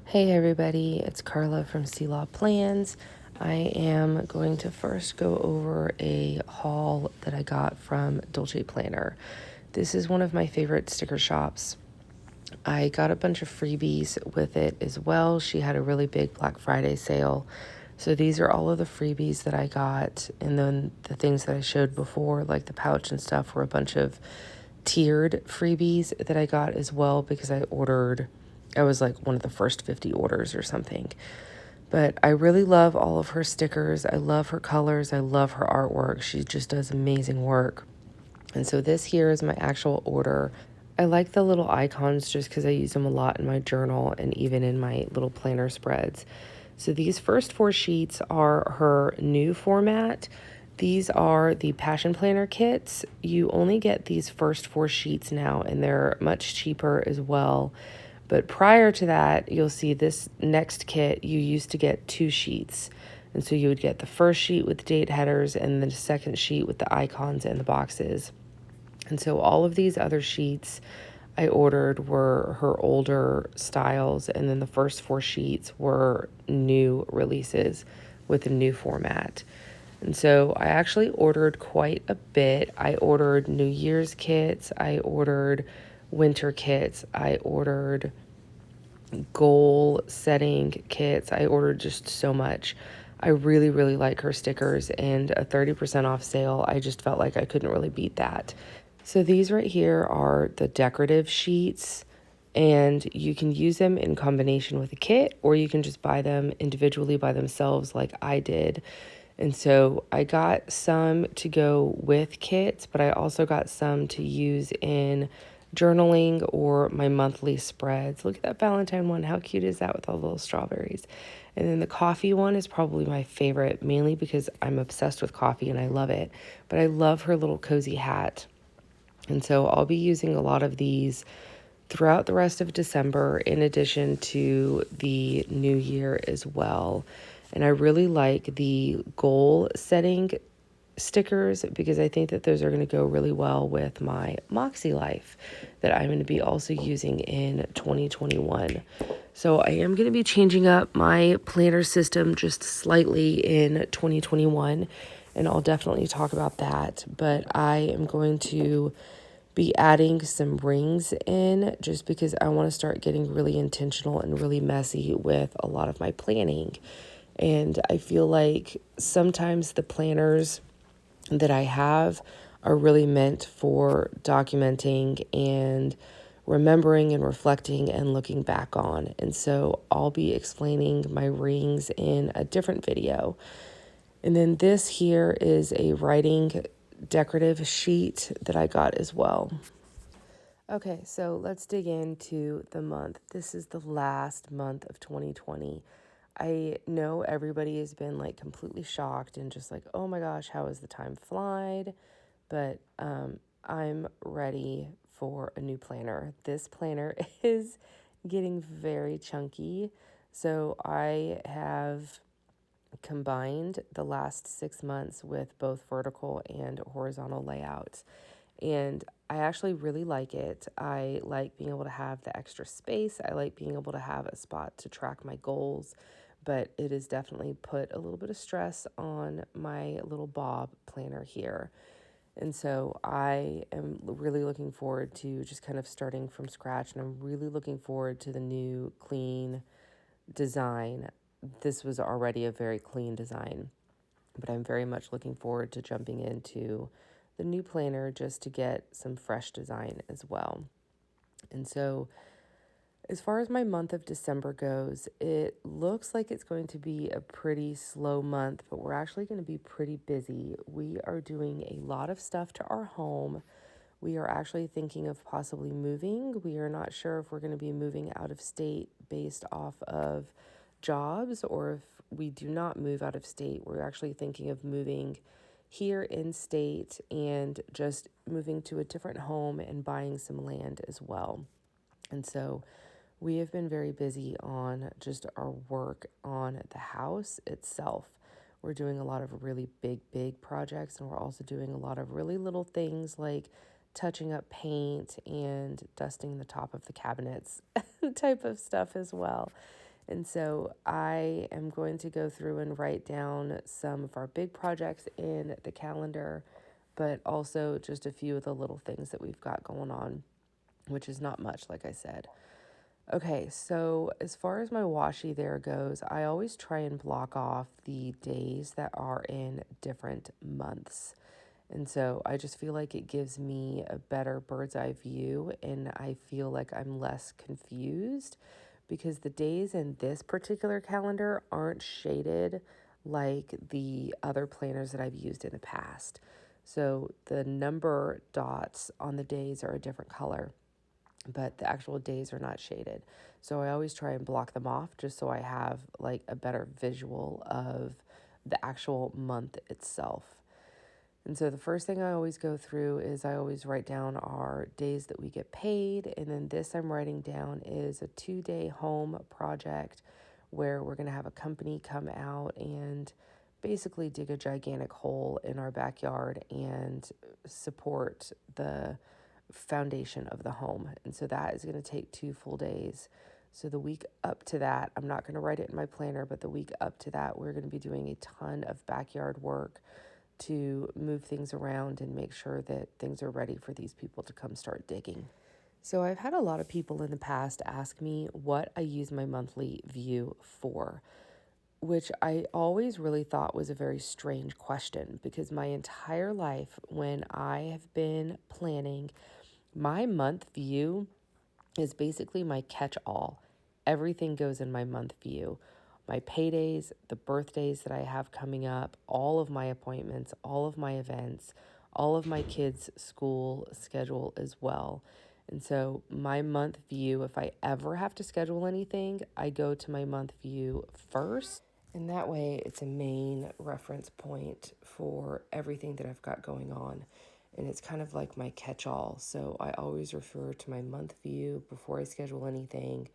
Hey everybody, it's Carla from Sea Law Plans. I am going to first go over a haul that I got from Dolce Planner. This is one of my favorite sticker shops. I got a bunch of freebies with it as well. She had a really big Black Friday sale. So these are all of the freebies that I got. And then the things that I showed before, like the pouch and stuff, were a bunch of tiered freebies that I got as well because I was like one of the first 50 orders or something. But I really love all of her stickers. I love her colors. I love her artwork. She just does amazing work. And so this here is my actual order. I like the little icons just because I use them a lot in my journal and even in my little planner spreads. So these first 4 sheets are her new format. These are the Passion Planner kits. You only get these first 4 sheets now, and they're much cheaper as well. But prior to that, you'll see this next kit, you used to get 2 sheets. And so you would get the first sheet with date headers and the second sheet with the icons and the boxes. And so all of these other sheets I ordered were her older styles, and then the first 4 sheets were new releases with a new format. And so I actually ordered quite a bit. I ordered New Year's kits, I ordered winter kits, I ordered goal setting kits. I ordered just so much. I really, really like her stickers, and a 30% off sale, I just felt like I couldn't really beat that. So these right here are the decorative sheets, and you can use them in combination with a kit, or you can just buy them individually by themselves like I did. And so I got some to go with kits, but I also got some to use in journaling or my monthly spreads. Look at that Valentine one. How cute is that with all the little strawberries? And then the coffee one is probably my favorite, mainly because I'm obsessed with coffee and I love it. But I love her little cozy hat. And so I'll be using a lot of these throughout the rest of December, in addition to the new year as well. And I really like the goal setting stickers because I think that those are going to go really well with my MakseLife that I'm going to be also using in 2021. So I am going to be changing up my planner system just slightly in 2021, and I'll definitely talk about that. But I am going to be adding some rings in just because I want to start getting really intentional and really messy with a lot of my planning. And I feel like sometimes the planners that I have are really meant for documenting and remembering and reflecting and looking back on. And so I'll be explaining my rings in a different video. And then this here is a writing decorative sheet that I got as well. Okay, so let's dig into the month. This is the last month of 2020. I know everybody has been like completely shocked and just like, oh my gosh, how has the time flied? But I'm ready for a new planner. This planner is getting very chunky. So I have combined the last 6 months with both vertical and horizontal layouts. And I actually really like it. I like being able to have the extra space. I like being able to have a spot to track my goals, but it has definitely put a little bit of stress on my little Bob planner here. And so I am really looking forward to just kind of starting from scratch, and I'm really looking forward to the new clean design. This was already a very clean design, but I'm very much looking forward to jumping into the new planner just to get some fresh design as well. And so as far as my month of December goes, it looks like it's going to be a pretty slow month, but we're actually going to be pretty busy. We are doing a lot of stuff to our home. We are actually thinking of possibly moving. We are not sure if we're going to be moving out of state based off of jobs, or if we do not move out of state. We're actually thinking of moving here in state and just moving to a different home and buying some land as well. And so we have been very busy on just our work on the house itself. We're doing a lot of really big projects, and we're also doing a lot of really little things like touching up paint and dusting the top of the cabinets type of stuff as well. And so I am going to go through and write down some of our big projects in the calendar, but also just a few of the little things that we've got going on, which is not much, like I said. Okay, so as far as my washi there goes, I always try and block off the days that are in different months. And so I just feel like it gives me a better bird's eye view, and I feel like I'm less confused because the days in this particular calendar aren't shaded like the other planners that I've used in the past. So the number dots on the days are a different color, but the actual days are not shaded. So I always try and block them off just so I have like a better visual of the actual month itself. And so the first thing I always go through is I always write down our days that we get paid. And then this I'm writing down is a 2-day home project where we're going to have a company come out and basically dig a gigantic hole in our backyard and support the foundation of the home. And so that is going to take 2 full days. So the week up to that, I'm not going to write it in my planner, but the week up to that, we're going to be doing a ton of backyard work to move things around and make sure that things are ready for these people to come start digging. So I've had a lot of people in the past ask me what I use my monthly view for, which I always really thought was a very strange question because my entire life when I have been planning, my month view is basically my catch-all. Everything goes in my month view. My paydays, the birthdays that I have coming up, all of my appointments, all of my events, all of my kids' school schedule as well. And so my month view, if I ever have to schedule anything, I go to my month view first. And that way it's a main reference point for everything that I've got going on. And it's kind of like my catch-all. So I always refer to my month view before I schedule anything,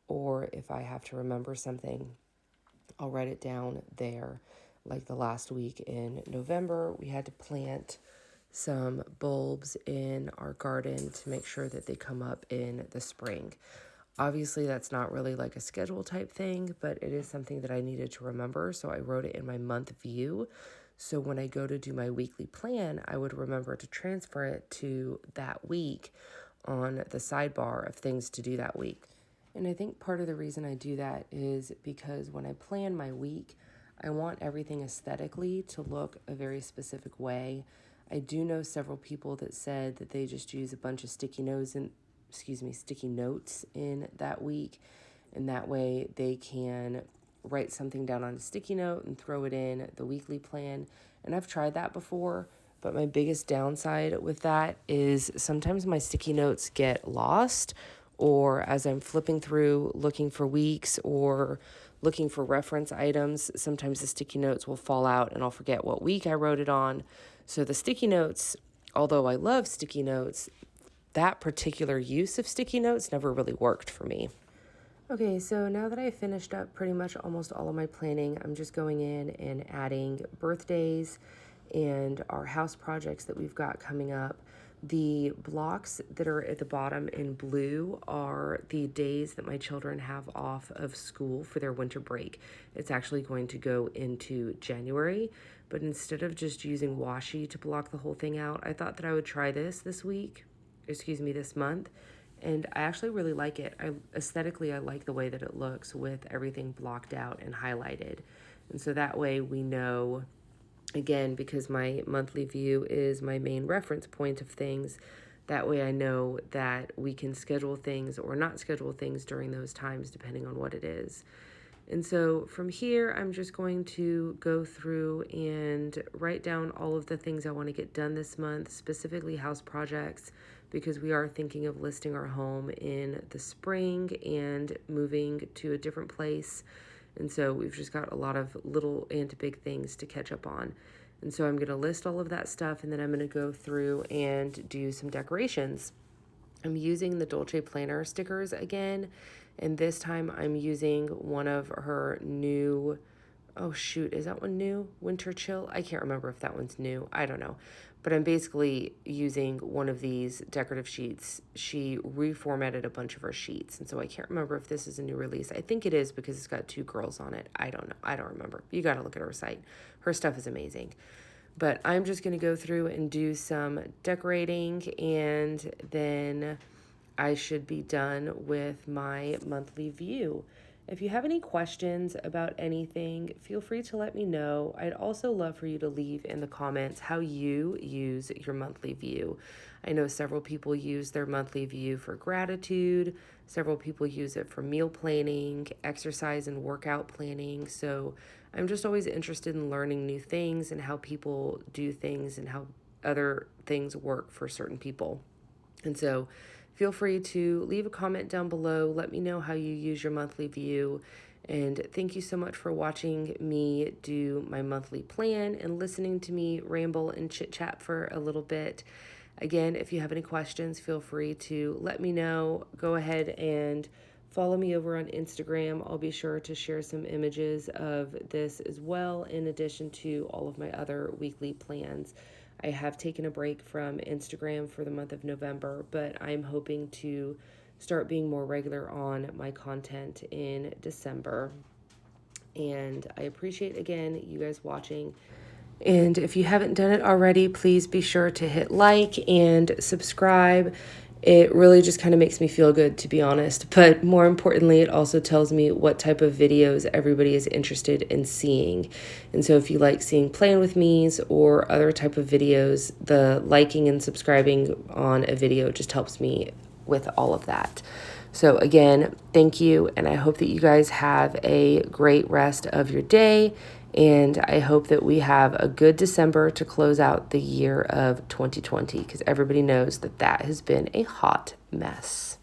or if I have to remember something, I'll write it down there. Like the last week in November, we had to plant some bulbs in our garden to make sure that they come up in the spring. Obviously, that's not really like a schedule type thing, but it is something that I needed to remember. So I wrote it in my month view. So when I go to do my weekly plan, I would remember to transfer it to that week on the sidebar of things to do that week. And I think part of the reason I do that is because when I plan my week, I want everything aesthetically to look a very specific way. I do know several people that said that they just use a bunch of sticky notes in that week, and that way they can write something down on a sticky note and throw it in the weekly plan. And I've tried that before, but my biggest downside with that is sometimes my sticky notes get lost, or as I'm flipping through looking for weeks or looking for reference items, sometimes the sticky notes will fall out and I'll forget what week I wrote it on. So the sticky notes, although I love sticky notes, that particular use of sticky notes never really worked for me. Okay, so now that I finished up pretty much almost all of my planning, I'm just going in and adding birthdays and our house projects that we've got coming up. The blocks that are at the bottom in blue are the days that my children have off of school for their winter break. It's actually going to go into January, but instead of just using washi to block the whole thing out, I thought that I would try this month. And I actually really like it. Aesthetically, I like the way that it looks with everything blocked out and highlighted. And so that way we know, again, because my monthly view is my main reference point of things, that way I know that we can schedule things or not schedule things during those times, depending on what it is. And so from here, I'm just going to go through and write down all of the things I want to get done this month, specifically house projects, because we are thinking of listing our home in the spring and moving to a different place. And so we've just got a lot of little and big things to catch up on. And so I'm going to list all of that stuff, and then I'm going to go through and do some decorations. I'm using the Dolce planner stickers again, and this time I'm using one of her new oh shoot, is that one new? Winter Chill? I can't remember if that one's new. I don't know. But I'm basically using one of these decorative sheets. She reformatted a bunch of her sheets, and so I can't remember if this is a new release. I think it is because it's got 2 girls on it. I don't know. I don't remember. You got to look at her site. Her stuff is amazing. But I'm just going to go through and do some decorating, and then I should be done with my monthly view. If you have any questions about anything, feel free to let me know. I'd also love for you to leave in the comments how you use your monthly view. I know several people use their monthly view for gratitude. Several people use it for meal planning, exercise and workout planning. So I'm just always interested in learning new things and how people do things and how other things work for certain people. And so feel free to leave a comment down below. Let me know how you use your monthly view. And thank you so much for watching me do my monthly plan and listening to me ramble and chit chat for a little bit. Again, if you have any questions, feel free to let me know. Go ahead and follow me over on Instagram. I'll be sure to share some images of this as well, in addition to all of my other weekly plans. I have taken a break from Instagram for the month of November, but I'm hoping to start being more regular on my content in December. And I appreciate, again, you guys watching. And if you haven't done it already, please be sure to hit like and subscribe. It really just kind of makes me feel good, to be honest. But more importantly, it also tells me what type of videos everybody is interested in seeing. And so if you like seeing plan with me's or other type of videos, the liking and subscribing on a video just helps me with all of that. So again, thank you. And I hope that you guys have a great rest of your day. And I hope that we have a good December to close out the year of 2020, because everybody knows that that has been a hot mess.